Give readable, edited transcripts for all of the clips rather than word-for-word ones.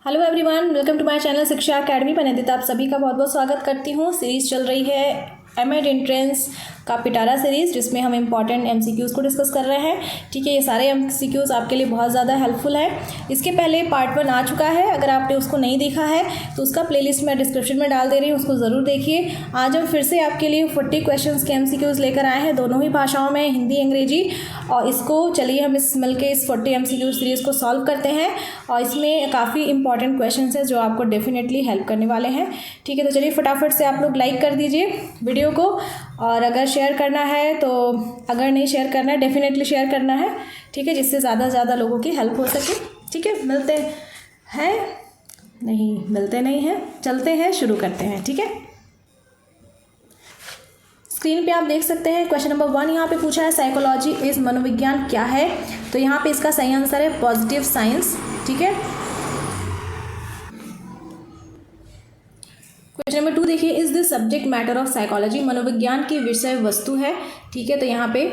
Hello everyone, welcome to my channel Shiksha academy. मैं नंदिता आप सभी का बहुत बहुत स्वागत करती हूँ। सीरीज़ चल रही है एमएड एंट्रेंस का पिटारा सीरीज़, जिसमें हम इंपॉर्टेंट एमसीक्यूज़ को डिस्कस कर रहे हैं। ठीक है, ये सारे एमसीक्यूज़ आपके लिए बहुत ज़्यादा हेल्पफुल है। इसके पहले पार्ट 1 आ चुका है, अगर आपने उसको नहीं देखा है तो उसका प्लेलिस्ट मैं डिस्क्रिप्शन में डाल दे रही हूँ, उसको ज़रूर देखिए। आज हम फिर से आपके लिए 40 क्वेश्चन के एमसीक्यूज़ लेकर आए हैं, दोनों ही भाषाओं में, हिंदी अंग्रेजी। और इसको चलिए हम मिलकर इस 40 एमसीक्यू सीरीज़ को सॉल्व करते हैं। और इसमें काफ़ी इंपॉर्टेंट क्वेश्चन हैं जो आपको डेफिनेटली हेल्प करने वाले हैं। ठीक है, तो चलिए फटाफट से आप लोग लाइक कर दीजिए वीडियो को, और अगर शेयर करना है तो, अगर नहीं शेयर करना है डेफिनेटली शेयर करना है। ठीक है, जिससे ज़्यादा से ज़्यादा लोगों की हेल्प हो सके। ठीक है, मिलते हैं नहीं, मिलते नहीं हैं, चलते हैं, शुरू करते हैं। ठीक है, स्क्रीन पे आप देख सकते हैं क्वेश्चन नंबर 1 यहाँ पे पूछा है, साइकोलॉजी इज मनोविज्ञान क्या है। तो यहाँ पे इसका सही आंसर है पॉजिटिव साइंस। ठीक है, क्वेश्चन नंबर 2 देखिए, is the subject matter of psychology, मनोविज्ञान की विषय वस्तु है। ठीक है, तो यहाँ पे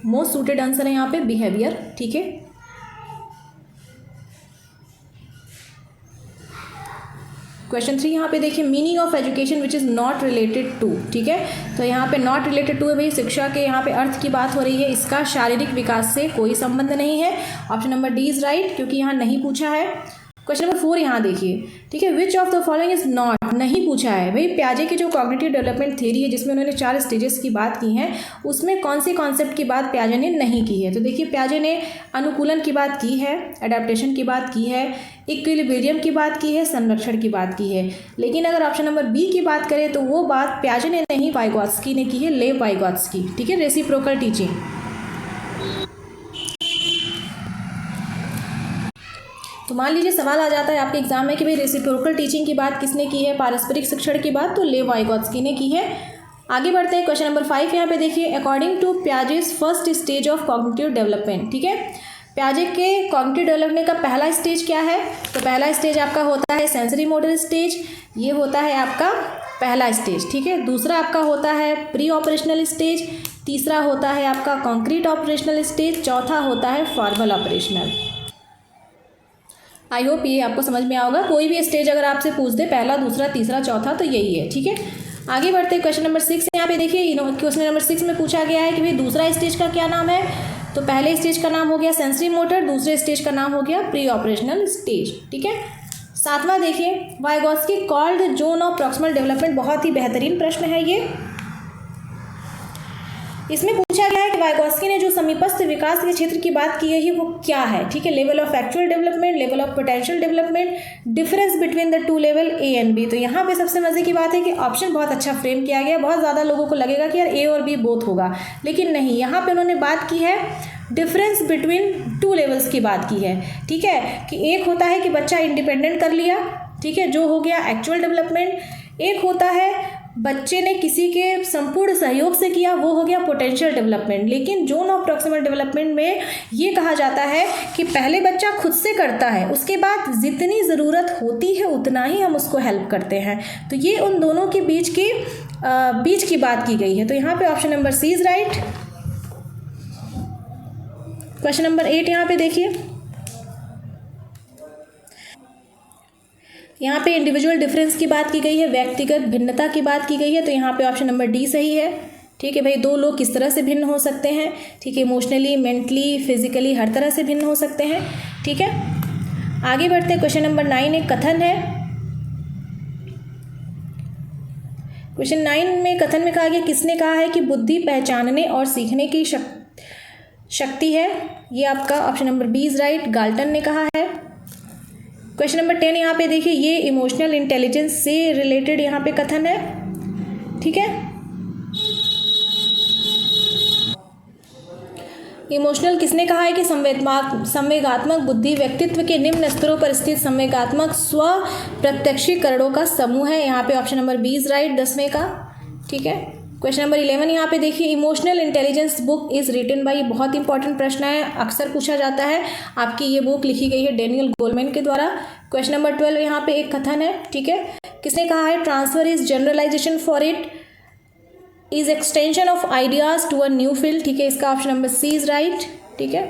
मोस्ट सूटेड आंसर है यहाँ पे बिहेवियर। ठीक है, क्वेश्चन 3 यहाँ पे देखिए, meaning of education which is not related to. ठीक है, तो यहाँ पे नॉट रिलेटेड टू है भाई, शिक्षा के यहाँ पे अर्थ की बात हो रही है, इसका शारीरिक विकास से कोई संबंध नहीं है। Option number D is right, क्योंकि यहाँ नहीं पूछा है। क्वेश्चन नंबर 4 यहाँ देखिए, ठीक है, which of the following is not, नहीं पूछा है भाई। प्याजे की जो कॉग्निटिव डेवलपमेंट थ्योरी है, जिसमें उन्होंने 4 स्टेजेस की बात की हैं, उसमें कौन सी कॉन्सेप्ट की बात प्याजे ने नहीं की है। तो देखिए, प्याजे ने अनुकूलन की बात की है, एडेप्टेशन की बात की है, इक्विलिब्रियम की बात की है, संरक्षण की बात की है। लेकिन अगर ऑप्शन नंबर बी की बात करें तो वो बात प्याजे ने नहीं, वाइगोत्स्की ने की है, लेव वाइगोत्स्की। ठीक है, रेसिप्रोकल टीचिंग। तो मान लीजिए सवाल आ जाता है आपके एग्जाम में कि भाई रेसिप्रोकल टीचिंग की बात किसने की है, पारस्परिक शिक्षण की बात, तो लेव वाइगोत्स्की ने की है। आगे बढ़ते हैं, क्वेश्चन नंबर 5 यहाँ पे देखिए, according to Piaget's first stage of cognitive development. ठीक है, प्याजे के कॉग्निटिव डेवलपमेंट का पहला स्टेज क्या है। तो पहला स्टेज आपका होता है सेंसरी मोटर स्टेज, ये होता है आपका पहला स्टेज। ठीक है, दूसरा आपका होता है प्री ऑपरेशनल स्टेज, तीसरा होता है आपका कॉन्क्रीट ऑपरेशनल स्टेज, चौथा होता है फॉर्मल ऑपरेशनल। आई होप ये आपको समझ में आओगा। कोई भी स्टेज अगर आपसे पूछ दे, पहला, दूसरा, तीसरा, चौथा, तो यही है। ठीक है, आगे बढ़ते हैं, क्वेश्चन नंबर 6 यहाँ पे देखिए, क्वेश्चन नंबर 6 में पूछा गया है कि भाई दूसरा स्टेज का क्या नाम है। तो पहले स्टेज का नाम हो गया सेंसरी मोटर, दूसरे स्टेज का नाम हो गया प्री ऑपरेशनल स्टेज। ठीक है, 7वां देखिए, Vygotsky called zone of proximal development, बहुत ही बेहतरीन प्रश्न है ये। इसमें पूछा गया है कि वाइगोत्स्की ने जो समीपस्थ विकास के क्षेत्र की बात की है वो क्या है। ठीक है, level of actual development, level of potential development, difference between the two level A and B. तो यहाँ पे सबसे मजे की बात है कि ऑप्शन बहुत अच्छा फ्रेम किया गया। बहुत ज़्यादा लोगों को लगेगा कि यार ए और बी बोथ होगा, लेकिन नहीं, यहाँ पे उन्होंने बात की है डिफरेंस बिटवीन टू लेवल्स की बात की है। ठीक है, कि एक होता है कि बच्चा इंडिपेंडेंट कर लिया, ठीक है, जो हो गया एक्चुअल डेवलपमेंट। एक होता है बच्चे ने किसी के संपूर्ण सहयोग से किया, वो हो गया पोटेंशियल डेवलपमेंट। लेकिन जोन ऑफ प्रॉक्सिमल डेवलपमेंट में ये कहा जाता है कि पहले बच्चा खुद से करता है, उसके बाद जितनी ज़रूरत होती है उतना ही हम उसको हेल्प करते हैं। तो ये उन दोनों के बीच की बात की गई है। तो यहाँ पे option number C is right. Question number 8 यहाँ पे देखिए, यहाँ पे इंडिविजुअल डिफरेंस की बात की गई है, व्यक्तिगत भिन्नता की बात की गई है। तो यहाँ पे ऑप्शन नंबर डी सही है। ठीक है भाई, दो लोग किस तरह से भिन्न हो सकते हैं। ठीक है, इमोशनली, मेंटली, फिजिकली, हर तरह से भिन्न हो सकते हैं। ठीक है, आगे बढ़ते हैं, क्वेश्चन नंबर 9 एक कथन है। क्वेश्चन 9 में कथन में कहा गया, किसने कहा है कि बुद्धि पहचानने और सीखने की शक्ति है। ये आपका option number B is right, Galton ने कहा है। क्वेश्चन नंबर 10 यहाँ पे देखिए, ये इमोशनल इंटेलिजेंस से रिलेटेड यहाँ पे कथन है। ठीक है, इमोशनल किसने कहा है कि संवेगात्मक बुद्धि व्यक्तित्व के निम्न स्तरों पर स्थित संवेगात्मक स्व प्रत्यक्षीकरणों का समूह है। यहाँ पे option number B is right, 10वें का। ठीक है, क्वेश्चन नंबर 11 यहाँ पे देखिए, emotional intelligence book is written by, बहुत इंपॉर्टेंट प्रश्न है, अक्सर पूछा जाता है। आपकी ये बुक लिखी गई है डेनियल गोलमैन के द्वारा। क्वेश्चन नंबर 12 यहाँ पे एक कथन है। ठीक है, किसने कहा है, transfer is generalization for it is extension of ideas to a new field. ठीक है, इसका option number C is right. ठीक है,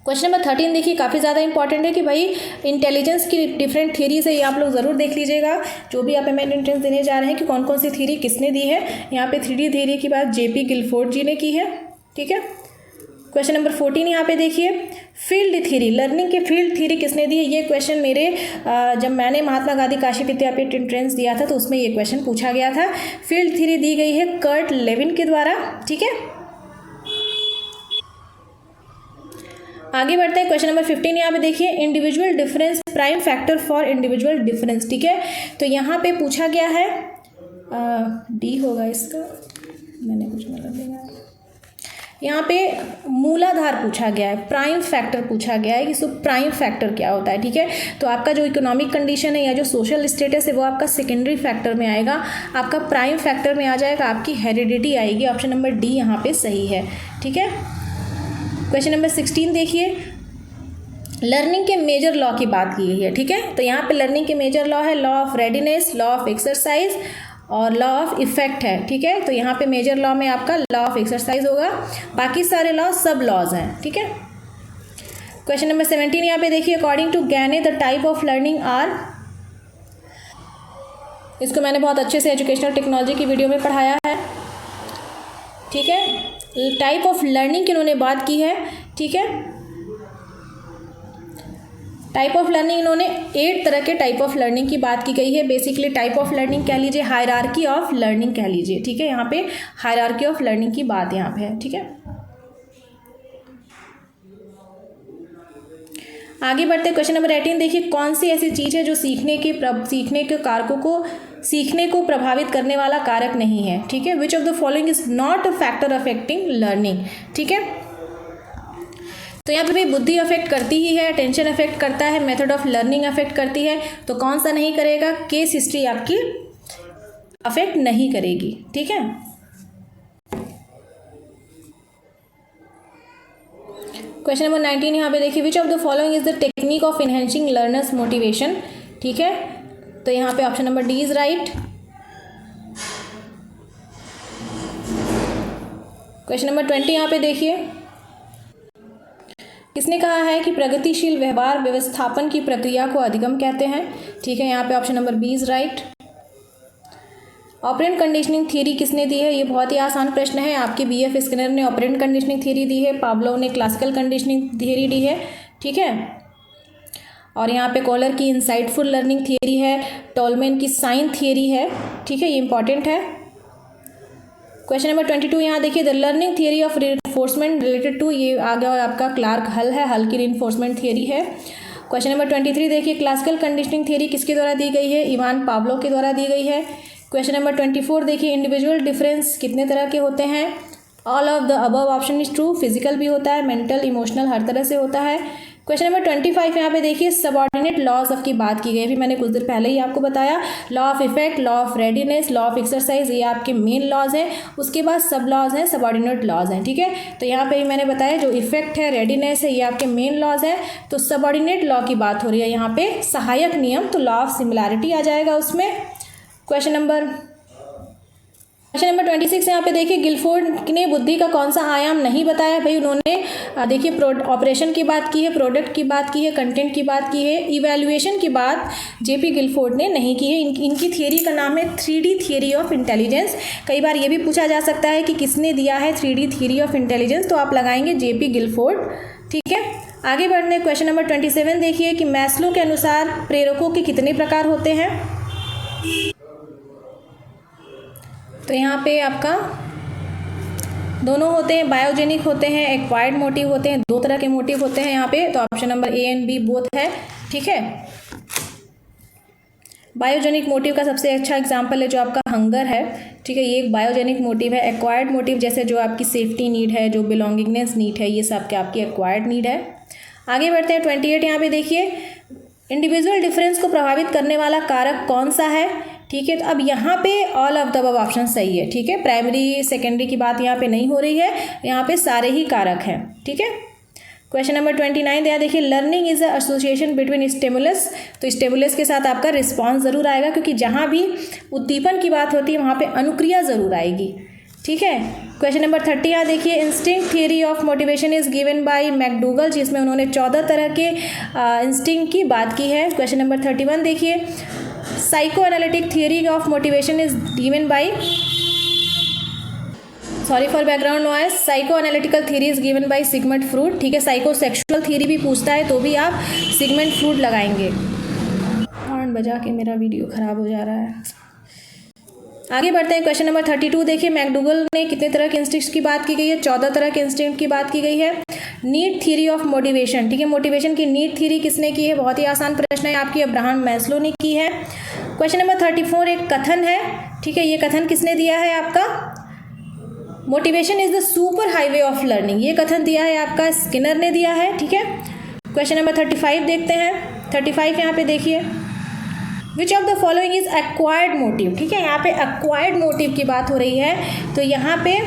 क्वेश्चन नंबर 13 देखिए, काफ़ी ज़्यादा इंपॉर्टेंट है कि भाई इंटेलिजेंस की डिफरेंट थ्योरीज है, ये आप लोग ज़रूर देख लीजिएगा जो भी आप एमएड एंट्रेंस देने जा रहे हैं कि कौन कौन सी थ्योरी किसने दी है। यहाँ पे 3D थ्योरी की बात जेपी गिलफोर्ड जी ने की है, ठीक है। क्वेश्चन नंबर 14 यहाँ पे देखिए, फील्ड थ्योरी, लर्निंग के फील्ड थ्योरी किसने दी है। ये क्वेश्चन मेरे जब मैंने महात्मा गांधी काशी विद्यापीठ एंट्रेंस दिया था तो उसमें ये क्वेश्चन पूछा गया था। फील्ड थ्योरी दी गई है कर्ट लेविन के द्वारा, ठीक है। आगे बढ़ते हैं, क्वेश्चन नंबर 15 यहाँ पे देखिए, individual difference prime factor for individual difference, ठीक है। तो यहाँ पे पूछा गया है डी होगा इसका, मैंने कुछ मतलब दिया, यहाँ पे मूलाधार पूछा गया है, प्राइम फैक्टर पूछा गया है कि सो प्राइम फैक्टर क्या होता है, ठीक है। तो आपका जो इकोनॉमिक कंडीशन है या जो सोशल स्टेटस है वो आपका सेकेंडरी फैक्टर में आएगा, आपका प्राइम फैक्टर में आ जाएगा आपकी हेरिडिटी आएगी। ऑप्शन नंबर डी यहाँ पे सही है, ठीक है। क्वेश्चन नंबर 16 देखिए, लर्निंग के मेजर लॉ की बात की गई है, ठीक है। तो यहाँ पे लर्निंग के मेजर लॉ है law of readiness, law of exercise और लॉ ऑफ इफेक्ट है, ठीक है। तो यहाँ पे मेजर लॉ में आपका लॉ ऑफ एक्सरसाइज होगा, बाकी सारे लॉ सब लॉज हैं, ठीक है। क्वेश्चन नंबर 17 यहाँ पे देखिए, according to Gagne the type of learning are, इसको मैंने बहुत अच्छे से एजुकेशनल टेक्नोलॉजी की वीडियो में पढ़ाया है, ठीक है। टाइप ऑफ लर्निंग की इन्होंने बात की है, ठीक है। टाइप ऑफ लर्निंग इन्होंने 8 तरह के टाइप ऑफ लर्निंग की बात की गई है। बेसिकली टाइप ऑफ लर्निंग कह लीजिए, हायरार्की ऑफ लर्निंग कह लीजिए, ठीक है। यहाँ पे हायरार्की ऑफ लर्निंग की बात यहाँ पे है, ठीक है। आगे बढ़ते क्वेश्चन नंबर 18 देखिए, कौन सी ऐसी चीज़ है जो सीखने के कारकों को सीखने को प्रभावित करने वाला कारक नहीं है, ठीक है। Which of the following is not a factor affecting learning, ठीक है। तो यहाँ पे भी बुद्धि अफेक्ट करती ही है, अटेंशन अफेक्ट करता है, मेथड ऑफ लर्निंग अफेक्ट करती है, तो कौन सा नहीं करेगा, केस हिस्ट्री आपकी अफेक्ट नहीं करेगी, ठीक है। क्वेश्चन नंबर 19 यहाँ पे देखिए, which of the following is the technique of enhancing learners motivation, ठीक है। तो यहाँ पे option number D is right. Question number 20 यहाँ पे देखिए, किसने कहा है कि प्रगतिशील व्यवहार व्यवस्थापन की प्रक्रिया को अधिगम कहते हैं, ठीक है। यहाँ पे option number B is right. Operant conditioning theory किसने दी है, ये बहुत ही आसान प्रश्न है, आपके बीएफ स्किनर ने ऑपरेंट कंडीशनिंग थ्योरी दी है, पावलोव ने क्लासिकल कंडीशनिंग थ्योरी दी है, ठीक है। और यहाँ पे कॉलर की इंसाइटफुल लर्निंग थ्योरी है, टॉलमैन की साइन थ्योरी है, ठीक है, ये इंपॉर्टेंट है। क्वेश्चन नंबर 22 यहाँ देखिए, the learning theory of reinforcement related to, ये आ गया आपका क्लार्क हल है, हल की रिइंफोर्समेंट थ्योरी है। क्वेश्चन नंबर 23 देखिए, क्लासिकल कंडीशनिंग थ्योरी किसके द्वारा दी गई है, इवान पावलोव के द्वारा दी गई है। क्वेश्चन नंबर 24 देखिए, इंडिविजुअल डिफरेंस कितने तरह के होते हैं, all of the above option is true, physical भी होता है, मेंटल, इमोशनल, हर तरह से होता है। क्वेश्चन नंबर 25 यहाँ पे देखिए, सबऑर्डिनेट लॉज ऑफ की बात की गई, अभी मैंने कुछ देर पहले ही आपको बताया, law of effect, law of readiness, law of exercise, ये आपके मेन लॉज हैं, उसके बाद सब लॉज हैं, सबऑर्डिनेट लॉज हैं, ठीक है। तो यहाँ पे मैंने बताया जो इफेक्ट है, रेडीनेस है, ये आपके मेन लॉज हैं। तो सबऑर्डिनेट लॉ की बात हो रही है यहाँ पे, सहायक नियम, तो लॉ ऑफ सिमिलैरिटी आ जाएगा उसमें। क्वेश्चन नंबर 26 यहाँ पे देखिए, गिलफोर्ड ने बुद्धि का कौन सा आयाम नहीं बताया, भाई उन्होंने देखिए ऑपरेशन की बात की है, प्रोडक्ट की बात की है, कंटेंट की बात की है, इवैल्यूएशन की बात जेपी गिलफोर्ड ने नहीं की है। इनकी थियरी का नाम है 3D थियरी ऑफ इंटेलिजेंस। कई बार ये भी पूछा जा सकता है कि किसने दिया है 3D थियरी ऑफ इंटेलिजेंस, तो आप लगाएंगे जेपी गिलफोर्ड, ठीक है। आगे बढ़ने क्वेश्चन नंबर 27 देखिए कि मैस्लो के अनुसार प्रेरकों के कितने प्रकार होते हैं। तो यहाँ पे आपका दोनों होते हैं, बायोजेनिक होते हैं, एक्वायर्ड मोटिव होते हैं, 2 तरह के मोटिव होते हैं यहाँ पे। तो option number A and B both है, ठीक है। बायोजेनिक मोटिव का सबसे अच्छा एग्जांपल है जो आपका हंगर है, ठीक है, ये एक बायोजेनिक मोटिव है। एक्वायर्ड मोटिव जैसे जो आपकी सेफ्टी नीड है, जो बिलोंगिंगनेस नीड है, ये सब आपकी एक्वायर्ड नीड है। आगे बढ़ते हैं 28 यहाँ पे देखिए, इंडिविजुअल डिफरेंस को प्रभावित करने वाला कारक कौन सा है, ठीक है। तो अब यहाँ पे all of the above option सही है, ठीक है। प्राइमरी सेकेंडरी की बात यहाँ पे नहीं हो रही है, यहाँ पे सारे ही कारक हैं, ठीक है। क्वेश्चन नंबर 29 यहाँ देखिए, learning is a association between stimulus, तो स्टिमुलस के साथ आपका रिस्पॉन्स ज़रूर आएगा, क्योंकि जहाँ भी उद्दीपन की बात होती है वहाँ पे अनुक्रिया ज़रूर आएगी, ठीक है। क्वेश्चन नंबर 30 यहाँ देखिए, instinct theory of motivation is given bye McDougall, जिसमें उन्होंने 14 तरह के इंस्टिंक्ट की बात की है। क्वेश्चन नंबर 31 देखिए, psycho analytic theory of motivation is given by, sorry for background noise, psycho analytical theory is given by Sigmund Freud. ठीक है, साइको सेक्सुअल थ्योरी भी पूछता है तो भी आप सिगमंड फ्रूड लगाएंगे। हॉर्न बजा के मेरा वीडियो ख़राब हो जा रहा है। आगे बढ़ते हैं। क्वेश्चन नंबर 32 देखिए, मैकडूगल ने कितने तरह के इंस्टिंक्ट्स की बात की गई है? 14 तरह के इंस्टिंक्ट की बात की गई है। नीड थ्योरी ऑफ मोटिवेशन, ठीक है, मोटिवेशन की नीड थ्योरी किसने की है? बहुत ही आसान प्रश्न है आपकी, अब्राहम मैस्लो ने की है। क्वेश्चन नंबर 34 एक कथन है, ठीक है, ये कथन किसने दिया है आपका? Motivation is the super highway of learning, ये कथन दिया है आपका स्किनर ने दिया है। ठीक है, क्वेश्चन नंबर 35 देखते हैं। 35 यहाँ पे देखिए, which of the following is acquired motive, ठीक है, यहाँ पे एक्वायर्ड मोटिव की बात हो रही है, तो यहाँ पे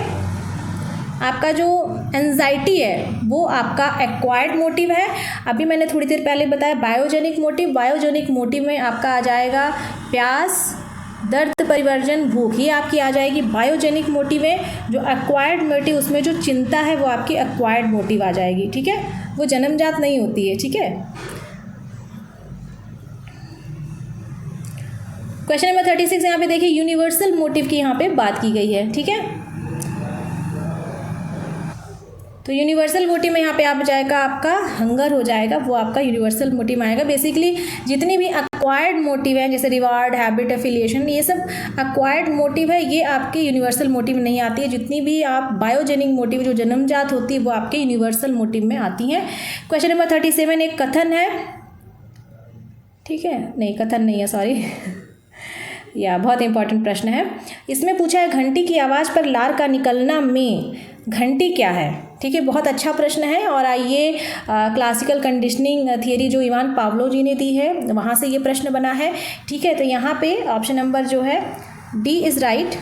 आपका जो एंजाइटी है वो आपका एक्वायर्ड मोटिव है। अभी मैंने थोड़ी देर पहले बताया बायोजेनिक मोटिव, बायोजेनिक मोटिव में आपका आ जाएगा प्यास, दर्द, परिवर्जन, भूख, ये आपकी आ जाएगी बायोजेनिक मोटिव है। जो एक्वायर्ड मोटिव उसमें जो चिंता है वो आपकी एक्वायर्ड मोटिव आ जाएगी। ठीक है, वो जन्मजात नहीं होती है। ठीक है, क्वेश्चन नंबर 36 यहाँ पे देखिए, यूनिवर्सल मोटिव की यहाँ पे बात की गई है। ठीक है, तो यूनिवर्सल मोटिव में यहाँ पे आप जाएगा आपका हंगर हो जाएगा, वो आपका यूनिवर्सल मोटिव में आएगा। बेसिकली जितनी भी एक्वायर्ड मोटिव हैं जैसे रिवार्ड, हैबिट, एफिलिएशन, ये सब एक्वायर्ड मोटिव है, ये आपके यूनिवर्सल मोटिव नहीं आती है। जितनी भी आप बायोजेनिक मोटिव जो जन्मजात होती है वो आपके यूनिवर्सल मोटिव में आती हैं। क्वेश्चन नंबर 37 एक कथन है, ठीक है, नहीं कथन नहीं है, सॉरी या बहुत इंपॉर्टेंट प्रश्न है। इसमें पूछा है घंटी की आवाज़ पर लार का निकलना में घंटी क्या है? ठीक है, बहुत अच्छा प्रश्न है। और ये क्लासिकल कंडीशनिंग थियरी जो इवान पाव्लोव जी ने दी है वहाँ से ये प्रश्न बना है। ठीक है, तो यहाँ पे ऑप्शन नंबर जो है डी इज़ राइट।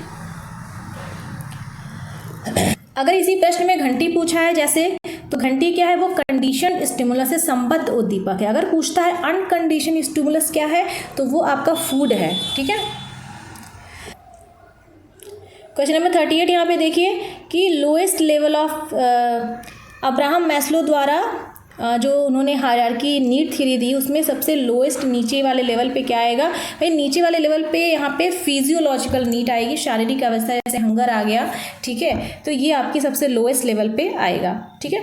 अगर इसी प्रश्न में घंटी पूछा है जैसे, तो घंटी क्या है? वो कंडीशन स्टिमुलस से संबद्ध उद्दीपक है। अगर पूछता है अनकंडीशन स्टिमुलस क्या है, तो वो आपका फूड है। ठीक है, क्वेश्चन नंबर 38 यहाँ पे देखिए कि lowest level of Abraham Maslow द्वारा जो उन्होंने हायरार्की नीड थ्योरी दी उसमें सबसे लोएस्ट नीचे वाले लेवल पे क्या आएगा? भाई नीचे वाले लेवल पे यहाँ पे फिजियोलॉजिकल नीड आएगी, शारीरिक अवस्था, जैसे हंगर आ गया। ठीक है, तो ये आपकी सबसे लोएस्ट लेवल पे आएगा। ठीक है,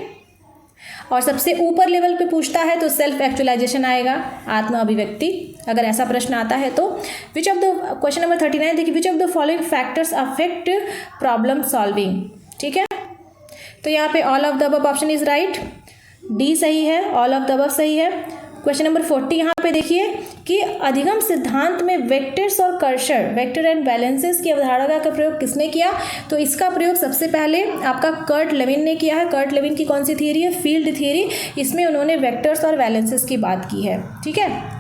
और सबसे ऊपर लेवल पे पूछता है तो सेल्फ एक्चुअलाइजेशन आएगा, आत्म अभिव्यक्ति, अगर ऐसा प्रश्न आता है तो। Which of the question number 39 देखिए, which of the following factors affect problem solving. ठीक है, तो यहाँ पे all of the above option is right, D सही है, ऑल ऑफ द अबव सही है। क्वेश्चन नंबर 40 यहाँ पे देखिए कि अधिगम सिद्धांत में वेक्टर्स और कर्सर, वेक्टर एंड बैलेंसेस की अवधारणा का प्रयोग किसने किया? तो इसका प्रयोग सबसे पहले आपका कर्ट लेविन ने किया है। कर्ट लेविन की कौन सी थियरी है? Field theory. इसमें उन्होंने वेक्टर्स और बैलेंसेस की बात की है। ठीक है,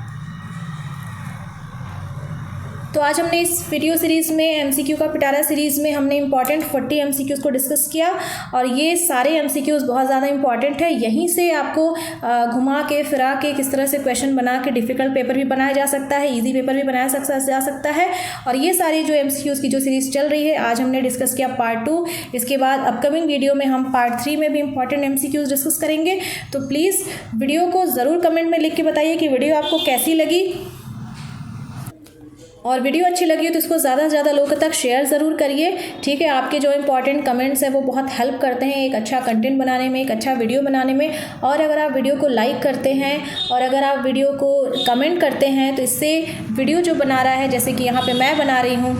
तो आज हमने इस वीडियो सीरीज़ में एमसीक्यू का पिटारा सीरीज़ में हमने इंपॉर्टेंट 40 एमसीक्यूज़ को डिस्कस किया, और ये सारे एमसीक्यूज़ बहुत ज़्यादा इंपॉर्टेंट है। यहीं से आपको घुमा के फिरा के किस तरह से क्वेश्चन बना के डिफ़िकल्ट पेपर भी बनाया जा सकता है, इजी पेपर भी बनाया जा सकता है। और ये सारी जो एमसीक्यूज़ की जो सीरीज़ चल रही है, आज हमने डिस्कस किया पार्ट 2। इसके बाद अपकमिंग वीडियो में हम पार्ट 3 में भी इंपॉर्टेंट एमसीक्यूज़ डिस्कस करेंगे। तो प्लीज़ वीडियो को ज़रूर कमेंट में लिख के बताइए कि वीडियो आपको कैसी लगी, और वीडियो अच्छी लगी हो तो इसको ज़्यादा से ज़्यादा लोगों तक शेयर ज़रूर करिए। ठीक है, आपके जो इंपॉर्टेंट कमेंट्स हैं वो बहुत हेल्प करते हैं एक अच्छा कंटेंट बनाने में, एक अच्छा वीडियो बनाने में। और अगर आप वीडियो को लाइक करते हैं और अगर आप वीडियो को कमेंट करते हैं तो इससे वीडियो जो बना रहा है, जैसे कि यहाँ पे मैं बना रही हूँ,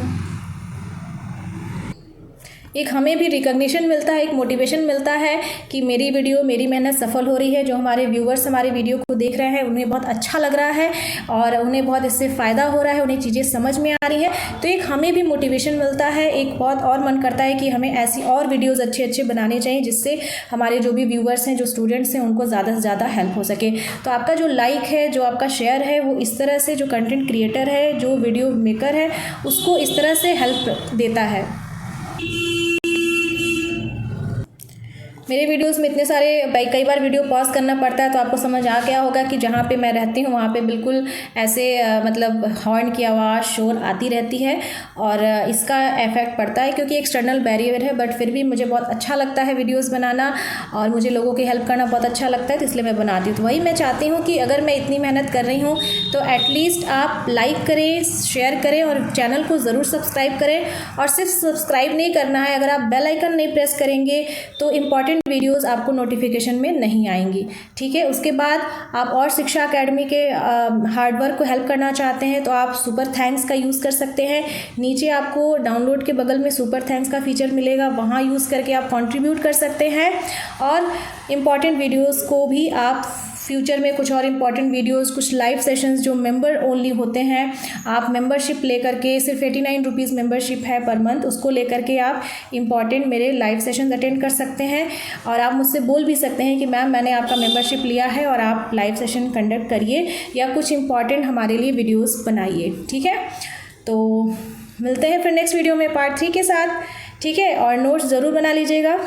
एक हमें भी रिकॉग्निशन मिलता है, एक मोटिवेशन मिलता है कि मेरी वीडियो, मेरी मेहनत सफल हो रही है। जो हमारे व्यूवर्स हमारे वीडियो को देख रहे हैं उन्हें बहुत अच्छा लग रहा है और उन्हें बहुत इससे फ़ायदा हो रहा है, उन्हें चीज़ें समझ में आ रही हैं, तो एक हमें भी मोटिवेशन मिलता है। एक बहुत और मन करता है कि हमें ऐसी और वीडियोज़ अच्छे अच्छे बनाने चाहिए जिससे हमारे जो भी व्यूवर्स हैं, जो स्टूडेंट्स हैं, उनको ज़्यादा से ज़्यादा हेल्प हो सके। तो आपका जो लाइक है, जो आपका शेयर है, वो इस तरह से जो कंटेंट क्रिएटर है, जो वीडियो मेकर है, उसको इस तरह से हेल्प देता है। मेरे वीडियोस में इतने सारे कई बार वीडियो पॉज करना पड़ता है, तो आपको समझ आ गया होगा कि जहाँ पे मैं रहती हूँ वहाँ पे बिल्कुल ऐसे मतलब हॉर्न की आवाज़, शोर आती रहती है और इसका इफ़ेक्ट पड़ता है क्योंकि एक्सटर्नल बैरियर है। बट फिर भी मुझे बहुत अच्छा लगता है वीडियोज़ बनाना और मुझे लोगों की हेल्प करना बहुत अच्छा लगता है, तो इसलिए मैं बनाती हूँ। तो वही मैं चाहती हूँ कि अगर मैं इतनी मेहनत कर रही हूँ तो एटलीस्ट आप लाइक करें, शेयर करें और चैनल को ज़रूर सब्सक्राइब करें। और सिर्फ सब्सक्राइब नहीं करना है, अगर आप बेल आइकन नहीं प्रेस करेंगे तो इम्पॉर्टेंट वीडियोस आपको नोटिफिकेशन में नहीं आएंगी, ठीक है। उसके बाद आप और शिक्षा एकेडमी के हार्डवर्क को हेल्प करना चाहते हैं तो आप सुपर थैंक्स का यूज़ कर सकते हैं। नीचे आपको डाउनलोड के बगल में सुपर थैंक्स का फीचर मिलेगा, वहाँ यूज़ करके आप कंट्रीब्यूट कर सकते हैं। और इम्पॉर्टेंट वीडियोस को भी आप फ्यूचर में कुछ और इम्पॉर्टेंट वीडियोस, कुछ लाइव सेशंस जो मेंबर ओनली होते हैं, आप मेंबरशिप लेकर के, सिर्फ 89 रुपीज़ मेंबरशिप है पर मंथ, उसको लेकर के आप इम्पॉर्टेंट मेरे लाइव सेशंस अटेंड कर सकते हैं। और आप मुझसे बोल भी सकते हैं कि मैम मैंने आपका मेंबरशिप लिया है और आप लाइव सेशन कंडक्ट करिए या कुछ इम्पॉर्टेंट हमारे लिए वीडियोज़ बनाइए, ठीक है। तो मिलते हैं फिर नेक्स्ट वीडियो में पार्ट 3 के साथ, ठीक है। और नोट्स ज़रूर बना लीजिएगा।